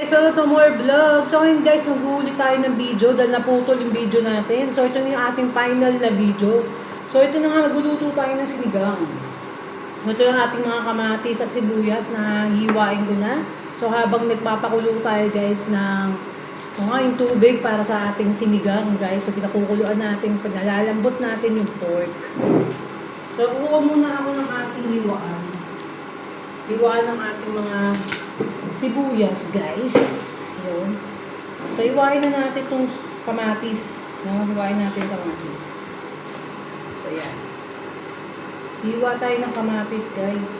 Guys, welcome to more vlog. So ngayon guys, mag-uulit tayo ng video dahil naputol yung video natin. So ito na yung ating final na video. So ito na nga, magluluto tayo ng sinigang. Ito yung ating mga kamatis at sibuyas na hiwain ko na. So habang nagpapakulo tayo guys ng yung tubig para sa ating sinigang guys. So pinakukuluan natin, pinalalambot natin yung pork. So kuha muna ako ng ating hiwaan. Hiwaan ng ating mga sibuyas, guys. Yun. So, iwain na natin itong kamatis. No? Iwain natin yung kamatis. So, yan. Iwa tayo ng kamatis, guys.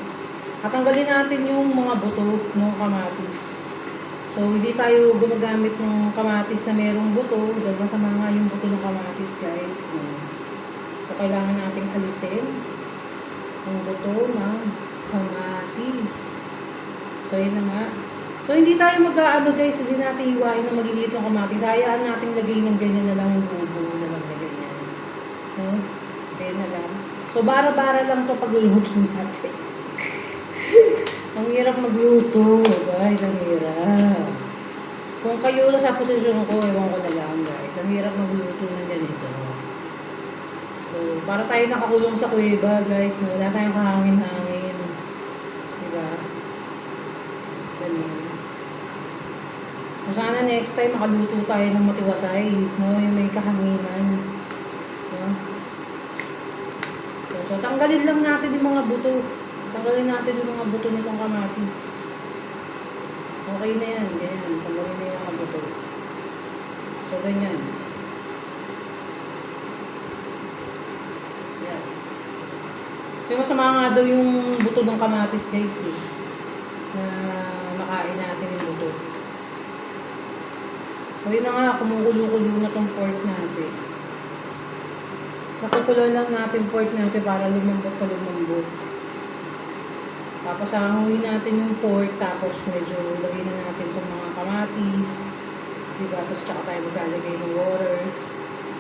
At tanggalin natin yung mga buto ng kamatis. So, hindi tayo gumagamit ng kamatis na merong buto. Dahil masama nga yung buto ng kamatis, guys. No? So, kailangan natin alisin yung buto ng kamatis. So, yun na nga. So, hindi tayo mag-aano guys, hindi natin iwain na maliliit yung kamatis. Hayaan natin lagay ng ganyan na lang yung buo na lang na ganyan. No? Ganyan na lang. So, bara-bara lang to pagluluto natin. Ang hirap magluto, guys. Ang hirap. Kung kayo sa posisyon ko, ewan ko na lang, guys. Ang hirap magluto ng ganito. So, para tayo nakakulong sa kuweba, guys. No? Wala tayong kahangin-hangin. Diba? Ganyan. So, sana next time makaluto tayo ng matiwasay, no? Yung may kahanginan. No? So, tanggalin lang natin yung mga buto. Tanggalin natin yung mga buto nitong kamatis. Okay na yan. Ganyan. Tanggalin na yung mga buto. So, ganyan. Yan. So, masama nga daw yung buto ng kamatis, guys, eh. Na makain natin yung buto. So, yun na nga, kumukulo-kulo na tong pork natin. Nakukulo lang natin pork natin para lumambot pa lumambot. Tapos, hanguin natin yung pork, tapos medyo lagay na natin itong mga kamatis. Diba? Tapos, tsaka tayo maglalagay ng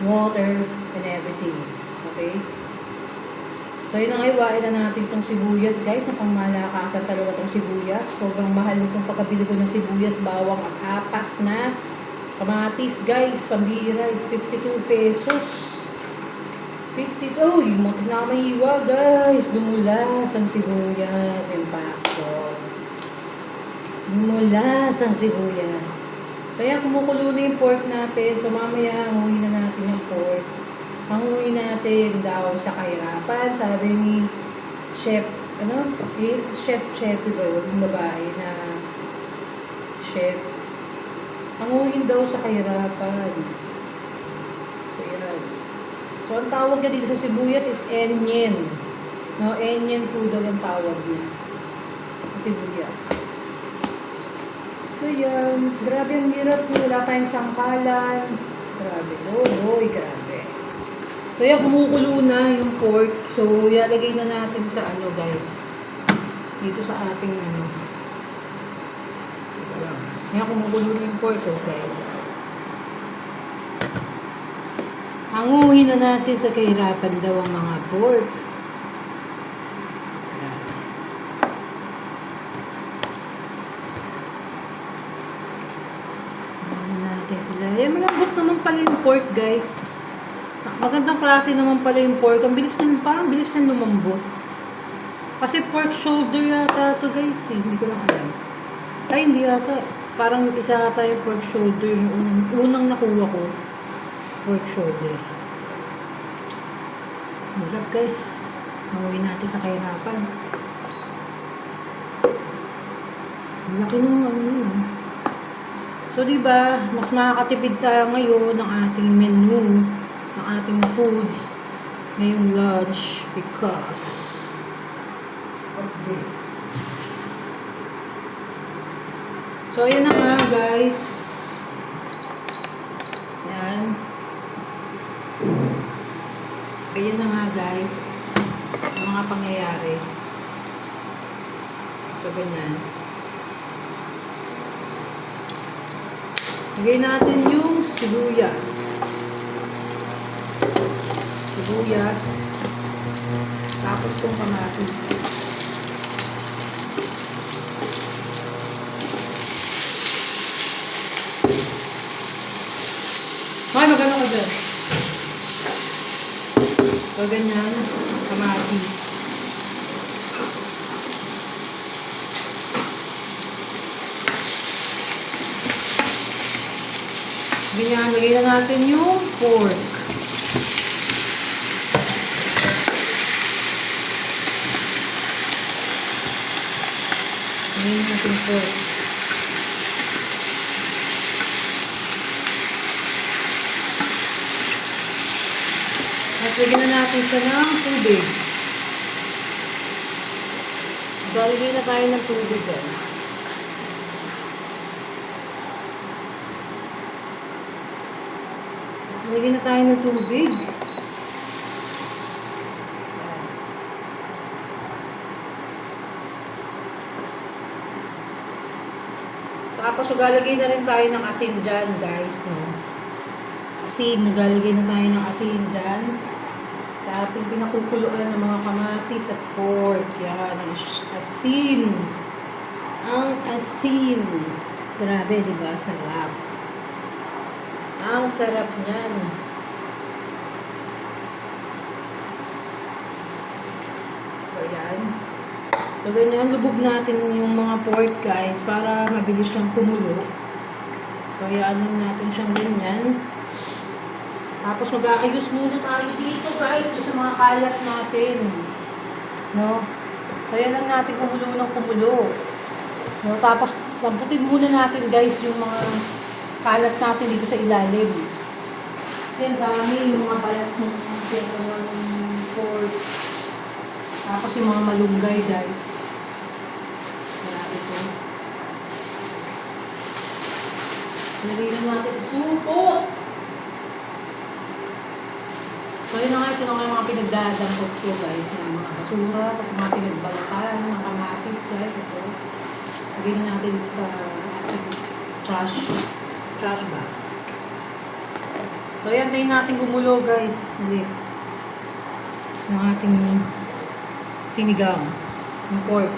water, and everything. Okay? So, yun na nga, iwain na natin itong sibuyas, guys. Na pangmalakasan talaga itong sibuyas. Sobrang mahal itong pagkabili ko ng sibuyas, bawang at 4 na kamatis, guys, pambira is 52 pesos. 52. Uy, matik na ako mahiwa, guys. Dumulas ang sibuyas. Impacto. Dumulas ang sibuyas. So, yan, kumukulo na yung pork natin. So, mamaya, hanguin na natin yung pork. Hanguin natin daw sa kahirapan. Sabi ni Chef, Chef, diba? Yung babae na chef. Hanguin daw sa kahirapan. So, yan. So, ang tawag niya dito sa sibuyas is enyen. No, enyen po daw ang tawag niya. Sibuyas. So, yan. Grabe ang hirap. Wala tayong sangkalan. Grabe. Grabe. So, yan. Kumukulo na yung pork. So, ilalagay na natin sa guys. Dito sa ating Yan, kumukulo na yung pork, guys. Hanguhin na natin sa kahirapan daw ang mga pork. Hanguhin natin sila. Yan, malambot naman pala yung pork, guys. Magandang klase naman pala yung pork. Ang bilis niyang lumambot. Kasi pork shoulder yata ito, guys. Hindi ko lang alam. Ay, hindi yata. Parang isa ata yung pork shoulder. Yung unang nakuha ko. Pork shoulder. Hirap, guys. Hanguin natin sa kahirapan. Laki nung yun. So, diba, mas makakatipid tayo ngayon ng ating menu, ng ating foods, ngayong lunch because of this. So, yun na nga, guys. Yan. Ganyan na nga, guys. Ang mga pangyayari. So, ganyan. Lagay natin yung sibuyas. Tapos itong kamatis. powder. So, ganyan, kamatis. Ganyan, lagay na natin yung pork. Lagay natin pork. At lagyan na natin siya ng tubig. Lalagay na tayo ng tubig guys. Lagyan na tayo ng tubig. Tapos maglalagay na rin tayo ng asin dyan guys. No? Asin. Maglalagay na tayo ng asin dyan. Sa ating pinakukuluan ng mga kamatis at pork. Yan. Ang asin. Ang asin. Grabe, diba? Sarap. Ang sarap niyan. So, yan. So, ganyan. Lubog natin yung mga pork, guys, para mabilis siyang kumulo. So, yan lang natin siyang ganyan. Tapos, mag-aayos muna tayo dito, guys, sa mga kalat natin. No? Kaya lang natin kumulo ng kumulo. No? Tapos, lamputin muna natin, guys, yung mga kalat natin dito sa ilalim. Kasi ang dami yung mga balat ng pork. Tapos yung mga malunggay, guys. Marami ito. Lagay na natin sa supot. So yun na nga, ito na nga yung mga pinagdadampot ko, guys. Na mga basura, tapos mga pinagbalatan, mga kamatis, guys. Ito. Lagay na natin sa trash bag. So, ayan, tayo natin gumulo, guys. Ulit. Yung ating sinigang. Yung pork.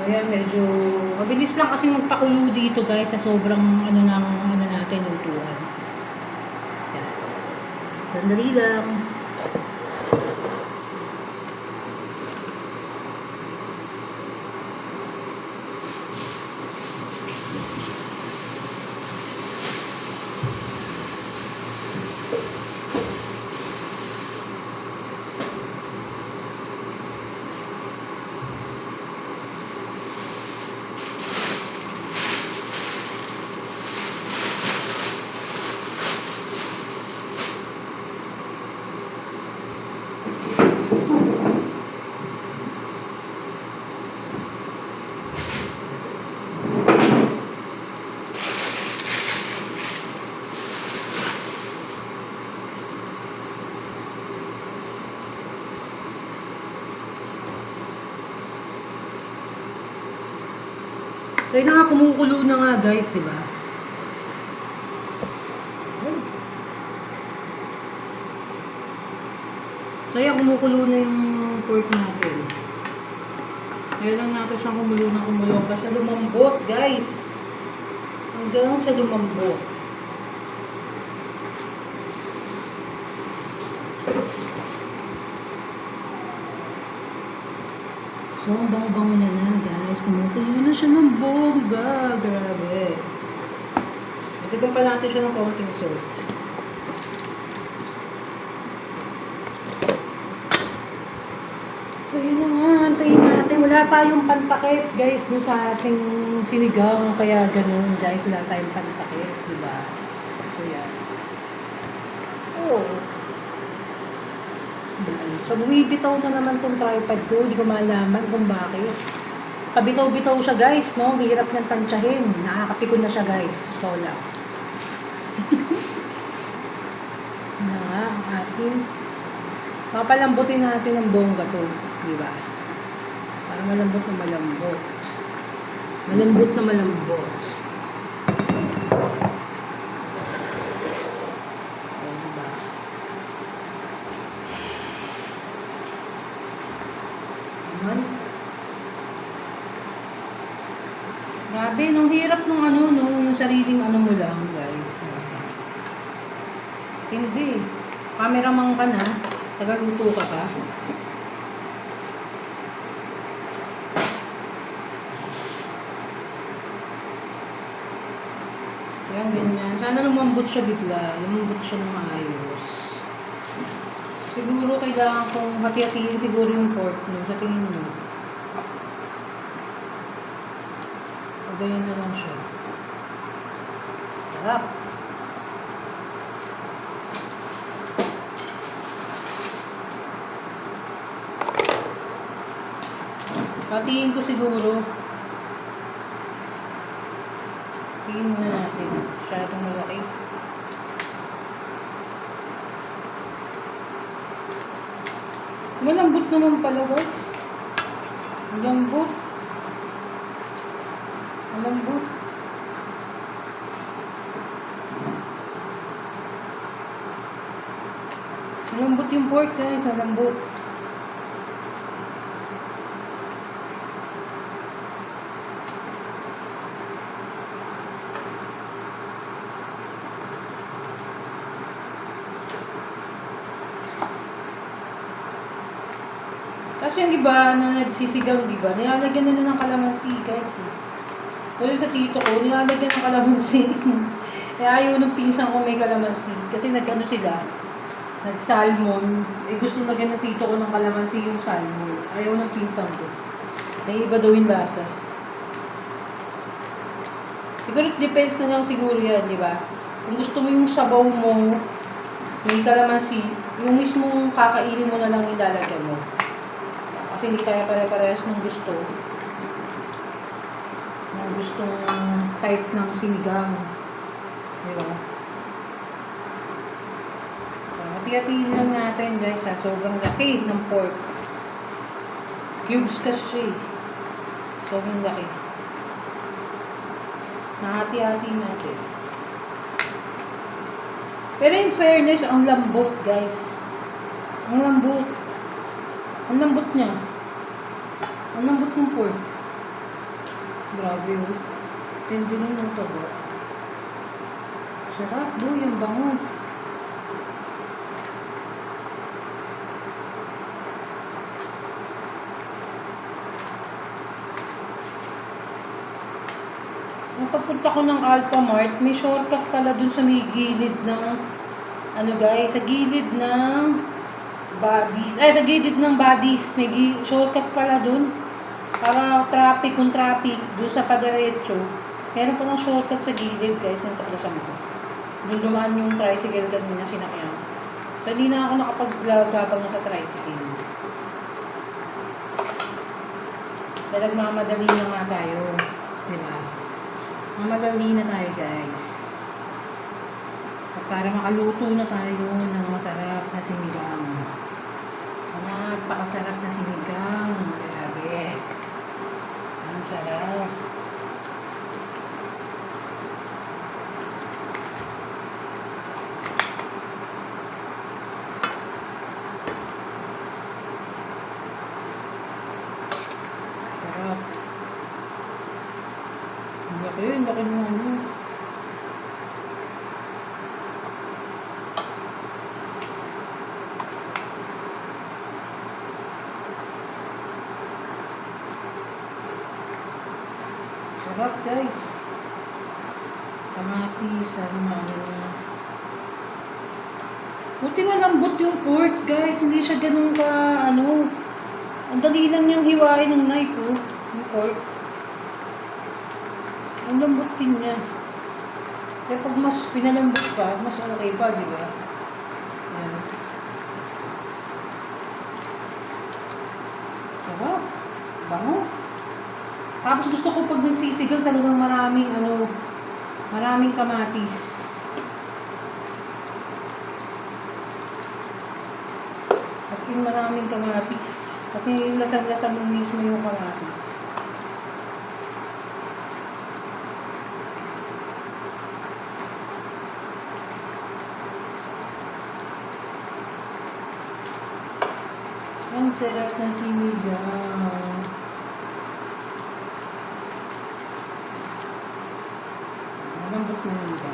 Ayan, medyo mabilis lang kasi magpakulo dito guys sa sobrang ano natin yung tuwan. Ayan. Sandali lang. So, yun na nga, kumukulo na nga guys, di ba? So, yan, kumukulo na yung pork natin. Ngayon lang natin siyang kumulo na kumulo kasi lumambot, guys. Hanggang sa lumambot. So, ang bango-bango na guys. Kumukulo na siya ng bongga. Grabe. Itigan pa natin siya ng konting salt. So, yun na nga. Antayin natin. Wala tayong pantakip, guys, doon sa ating sinigang. Kaya ganun, guys. Wala tayong pantakip. Diba? So, yan. Oh. So, bumibitaw na naman tong tripod ko. Hindi ko malaman kung bakit. Pabitaw-bitaw siya, guys, no? Hirap niyang tansyahin. Nakakapikon na siya, guys. So, lang. Na nga, ang ating papalambutin natin ang bongga to. Diba? Para malambot na malambot. Malambot na malambot. Ayan, diba? Ayan. Grabe, nung hirap nung yung sariling mo lang, guys. Hindi. Cameraman ka na, tagaluto ka pa. Yan, ganyan. Sana lumambot siya bigla. Lumambot siya na maayos. Siguro kailangan kong hati-hatiin siguro yung pork nyo. Sa tingin nyo. Ganyan na lang siya. Sarap. Hatiin ko siguro. Hatiin muna natin. Masyadong malaki. Malambot naman pala, guys. Malambot. Malambot. Malambot yung pork, guys. Malambot. Kasi yung iba na nagsisigaw, di ba? Nilalagyan na ng kalamansi, guys. Kasi sa tito ko, nilalagyan ng kalamansi. Kaya ayaw ng pinsan ko may kalamansi. Kasi nag-ano sila, nag-salmon. Eh gusto lagyan ng tito ko ng kalamansi yung salmon. Ayaw ng pinsan ko. Kaya iba daw yung lasa. Siguro depends na lang siguro yan, di ba? Kung gusto mo yung sabaw mo, may kalamansi, yung mismong kakainin mo na lang ilalagyan mo. Kasi hindi tayo pare-parehas ng gusto. Ng gustong type ng sinigang. Diba? Hati-hatiin lang natin, guys, ha. Sobrang laki ng pork. Cubes kasi siya, eh. Sobrang laki. Nahati-hati natin. Pero in fairness, ang lambot, guys. Ang lambot. Ang lambot niya. Ang lambot ng pork. Grabe yun. Tindi rin ng taba. Sarap, boy. Ang bango. Nung pagpunta ko ng Alphamart, may shortcut pala dun sa may gilid ng guys, sa gilid ng bodies. Sa gilid ng bodies. May shortcut pala dun. Para traffic, kung traffic, dun sa padaretso. Meron pa ng shortcut sa gilid, guys, ng taklasan ko. Dun dumaan yung tricycle kanina sinakyan. So, hindi na ako nakapag-gabang sa tricycle. Dahil nagmamadali na nga tayo. Diba? Mamadali na tayo, guys. At para makaluto na tayo ng masarap na sinigang. Napakasarap na sinigang. Grabe. Ang sarap. Sarap. Ang laki mo ano. Sarap, guys. Kamatis, buti malambot yung pork, guys. Hindi siya ganun ka, ang dali lang niyang hiwain ng knife, yung pork. Ang lambot din niya. Kaya pag mas pinalambot pa, mas okay pa, di ba? Ayan. Sarap. Bango. Tapos gusto ko pag nagsisigal talagang maraming kamatis. As in maraming kamatis. Kasi lasang-lasa mo mismo yung kamatis. sarap ng sinigang. Malambot na yun ka.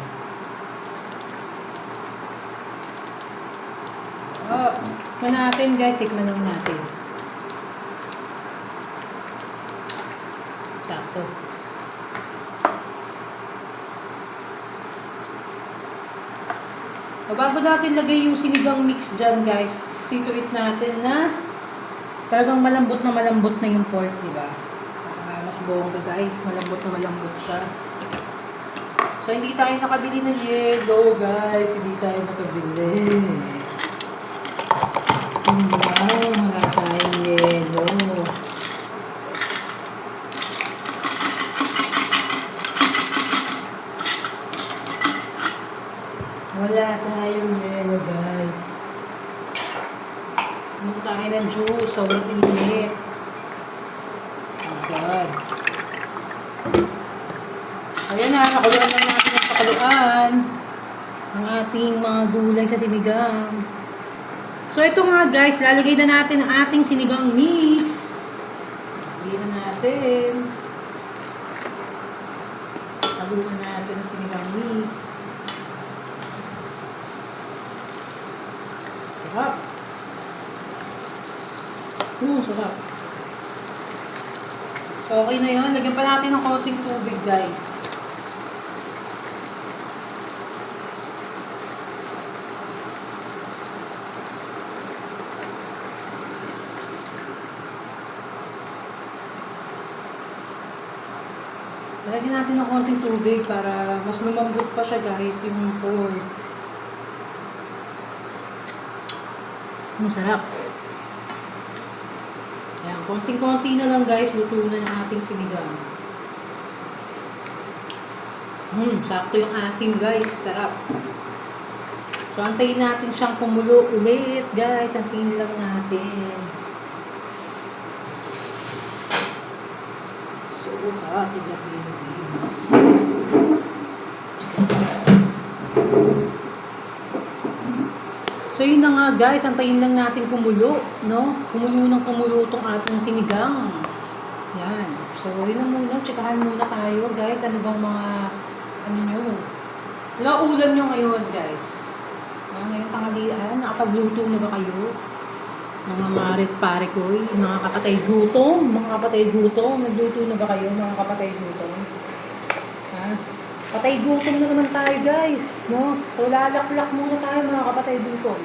Tikman natin guys, tikman lang natin. Sakto. Bago natin lagay yung sinigang mix dyan guys, situate natin na talagang malambot na yung pork, di ba? Mas bongga guys, malambot siya. So hindi tayo nakabili ng yelo guys, hindi tayo nakabili. Wow, wala tayong yelo. Wala tayong yelo guys. Muna tayo ng juice, sobrang init. Oh God. Ayan na, nakuluan na natin ang pakuluan ang ating mga gulay sa sinigang. So ito nga guys, lalagay na natin ang ating sinigang mix. Lagay na natin. Haluin na natin ang sinigang mix. Sarap. Sarap. So okay na yun. Lagyan pa natin ng konting tubig guys. Lagyan natin ng konting tubig para mas lumambot pa siya guys, yung pork. Masarap. Ayan, konting-konti na lang guys, luto na yung ating sinigang. Sakto yung asim guys, sarap. So, antayin natin siyang kumulo ulit guys, antayin lang natin. So, tignan mo. So yun na nga guys, antayin lang natin kumulo, no? Kumulo ng kumulo tong ating sinigang. Yan. So yun na muna, tsikahan muna tayo guys. Ano bang mga, wala ulam nyo ngayon guys. Ngayong tanghalian, nakapagluto na ba kayo? Mga marit pare ko, mga kapatay gutom, nagluto na ba kayo mga kapatay gutom? Ha? Patay gutom na naman tayo guys, no? So lalaklak muna tayo mga kapatay gutom.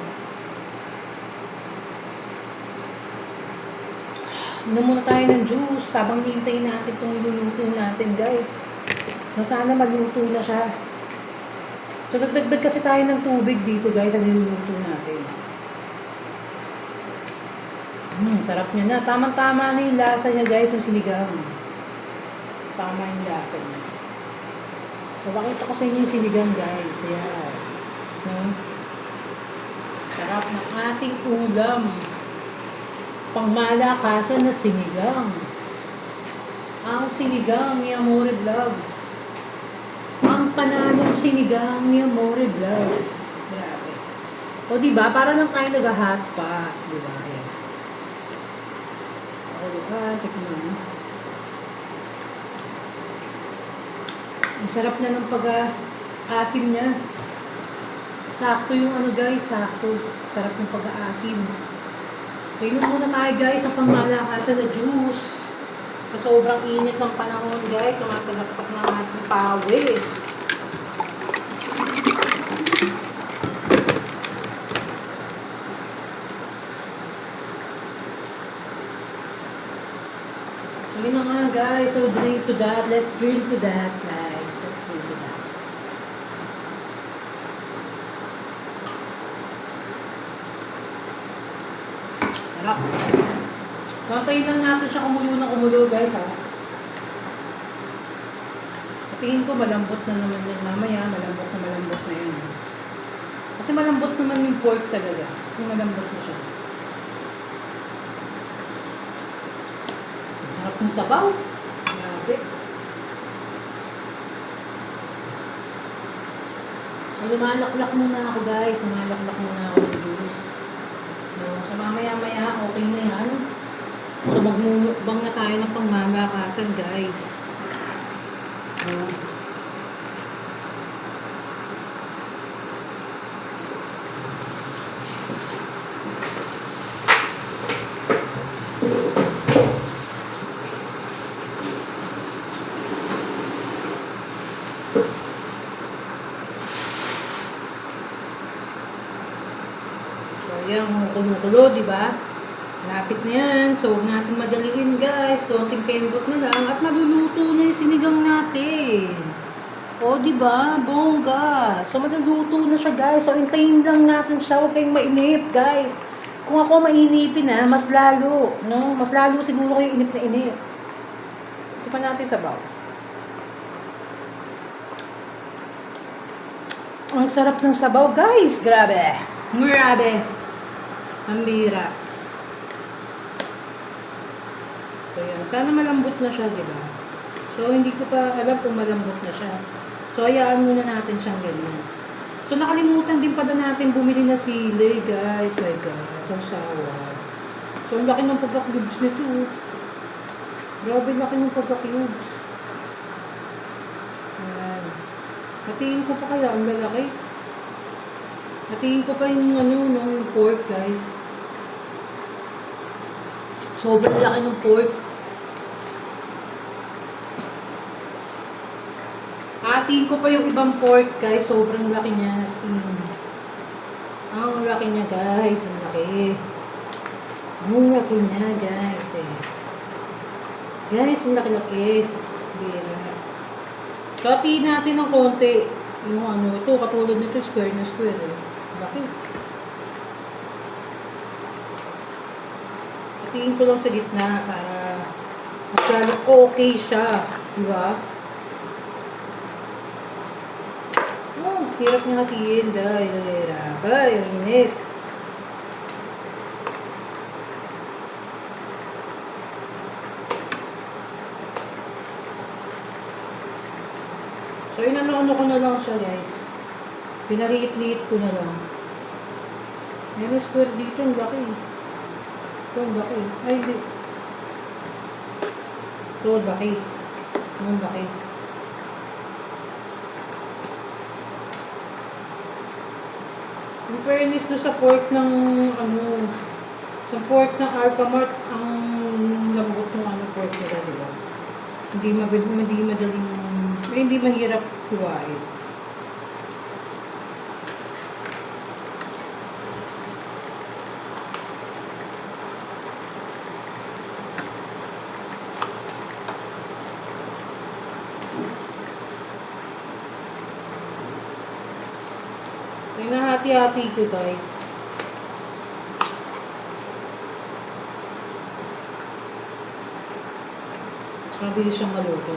Inom muna tayo ng juice habang hintayin natin itong iluluto natin guys. No, sana maluto na siya. So nagdagdag kasi tayo ng tubig dito guys ang iluluto natin. Sarap niya na. Tamang-tama na yung lasa niya guys, yung sinigang. Tama yung lasa niya. So, pakita ko sa inyo yung sinigang guys. Ayan. Sarap ng ating ulam. Pangmalakasan na sinigang. Ang sinigang ni Amore Vlogs. Ang pananong sinigang ni Amore Vlogs. Grabe. O diba, para lang kayo nag-hot pot. Diba? Ayan. O diba, tikman. Ang sarap na ng pag-aasim niya. Sakto yung guys, sakto. Sarap ng pag-aasim. So yun muna tayo guys, ang pangmalakasan na juice. Sa sobrang init ng panahon guys, tumatagaptak ng ating pawis. So yun na nga guys, so drink to that, let's drink to that guys. Sarap. Pantayin lang natin siya kumulo guys ha. Tingin ko malambot na naman yan. Mamaya malambot na yan. Kasi malambot naman yung pork talaga. Kasi malambot na siya. Ang sarap ng sabaw. Grabe. So lumalaklak muna ako guys. Lumalaklak muna ako ng juice. No? So mamaya-maya, okay na yan. So magmumukbang na tayo ng pangmalakasan, guys. So, yan, kumukulo, di ba? Lapit na yan. So, huwag natin madaliin, guys. Konting kembot na lang. At maluluto na yung sinigang natin. O, di ba? Bongga. So, maluluto na siya, guys. So, hintayin lang natin siya. Huwag kayong mainip, guys. Kung ako mainipin, mas lalo. No? Mas lalo siguro kayo inip na inip. Ito pa natin sabaw. Ang sarap ng sabaw, guys. Grabe. Grabe. Ang bira. So, yan. Sana malambot na siya, di ba? So, hindi ko pa alam kung malambot na siya. So, hayaan muna natin siyang ganyan. So, nakalimutan din pala natin bumili na sili, guys. My God. So, sawa. So, ang laki ng pagka-cubes nito. Grabe, laki ng pagka-cubes. Ayan. Hatiin ko pa kaya. Ang lalaki. Hatiin ko pa yung, yung pork, guys. Sobrang laki ng pork. Hatiin ko pa yung ibang pork, guys. Sobrang laki niya. Ang laki niya, guys. Ang laki. Ang laki niya, guys. Guys, ang laki-laki. Bira. So, hatiin natin ng konti. Yung ito, katulad nito, square na square. Laki. Hatiin ko lang sa gitna para masyado okay siya. Diba? Oh, hirap niya hatiin, guys. Hirap. Ay, ang init. So, inano-ano ko na lang siya, guys. Pinaliit-liit ko na lang. Meron square dito, ang laki. Ito, ang laki. Ay, hindi. Ito, ang laki. Ang laki. In fairness do sa pork ng, sa pork ng Alphamart, ang lambot ng pork nila, diba? Hindi madaling, hindi mahirap kuwain. Hinahati-hati ko, guys. Mas mabilis siyang maluto.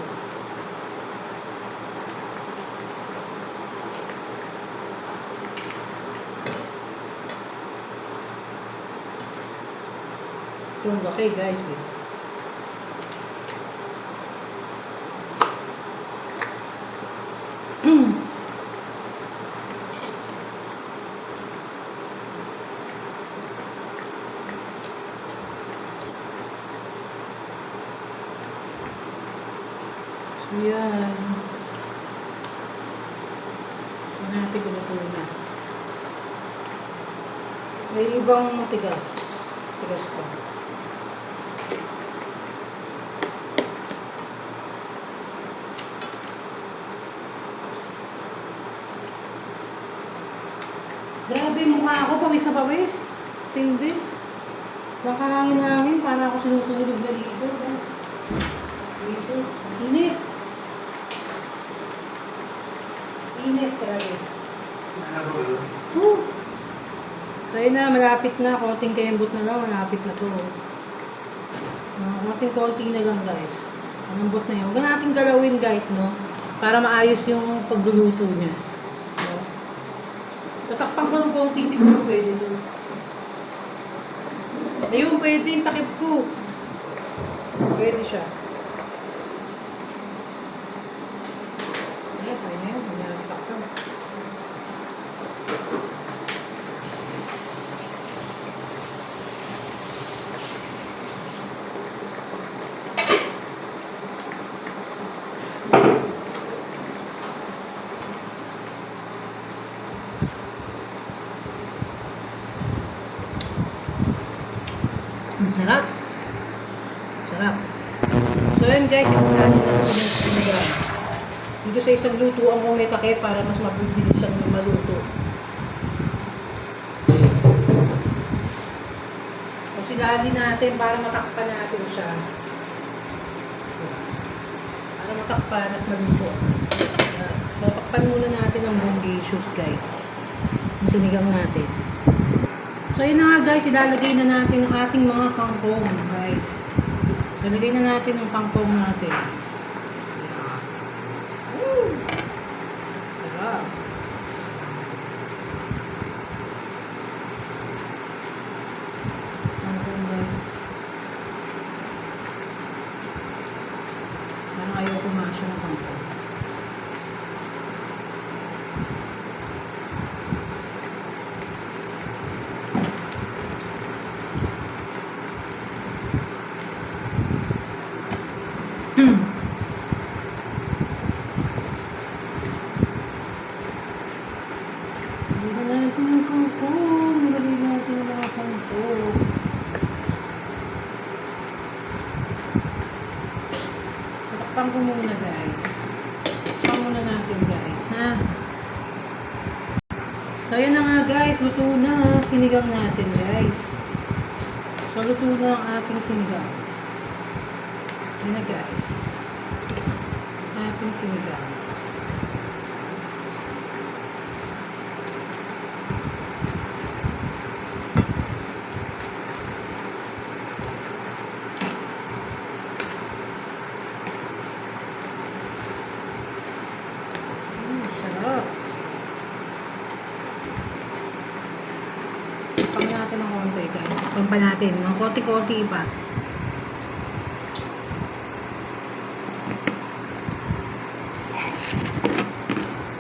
Ito ang laki, guys. Ayan. Natin guluto na. May ibang matigas. Tigas pa. Grabe mukha ako. Pawis na pawis. Hindi. Baka hangin-hangin. Para ako sinusulog na dito. Init. Init talaga. Ayun na, malapit na. Konting kembot na lang. Malapit na to. Konting-konti na lang, guys. Malambot na yun. Huwag natin galawin, guys, no? Para maayos yung pagluluto niya. No? Tatakpan ko ng konti siguro pwede to. Ayun, pwede yung takip ko. Pwede siya. Sarap. Sarap. So yun guys, isasali na natin yung sinigang. Dito sa isang luto ang may takip para mas mabilis siyang maluto. So silali natin para matakpan natin siya. Para matakpan at maluto. So takpan muna natin ang bongacious guys. Yung sinigang natin. So yun na nga guys, ilalagay na natin ang ating mga kangkong guys. So ilagay na natin ang kangkong natin. Sarap. Kangkong guys. Parang ayaw kumasya ng kangkong. Ilagay natin ang kangkong. Ilagay natin ang mga kangkong. Tatakpan ko muna guys. Tatakpan muna natin guys ha. So yun na nga guys. Luto na ang sinigang natin guys. So luto na ang ating sinigang. Yun na guys. Ating sinigang. Sarap. Takpan natin ng konti guys. Takpan pa natin. Ng konti-konti pa.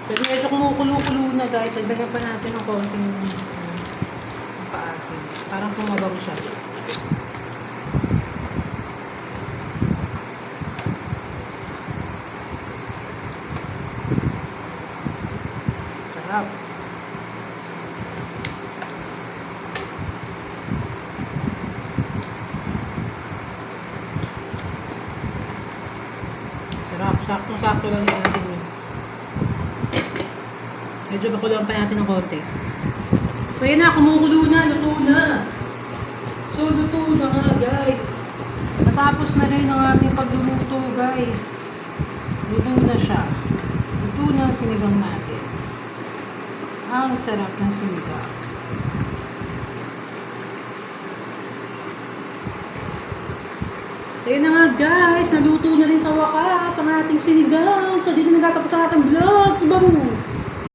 So, medyo kumukulo-kulo na guys. Lagyan pa natin ng konting paasin. Parang pumabang siya. Sarap. Sarap. Sakto-sakto lang yung asin niya. Medyo bakulang pa natin ng konti. So yun na, kumukulo na, luto na. So luto na nga guys. Natapos na rin ang ating pagluluto guys. Luto na siya. Luto na ang sinigang natin. Ang sarap ng sinigang. So yun na nga guys, naluto na rin sa wakas ang ating sinigang. So dito nagtatapos sa ating vlogs. Bye!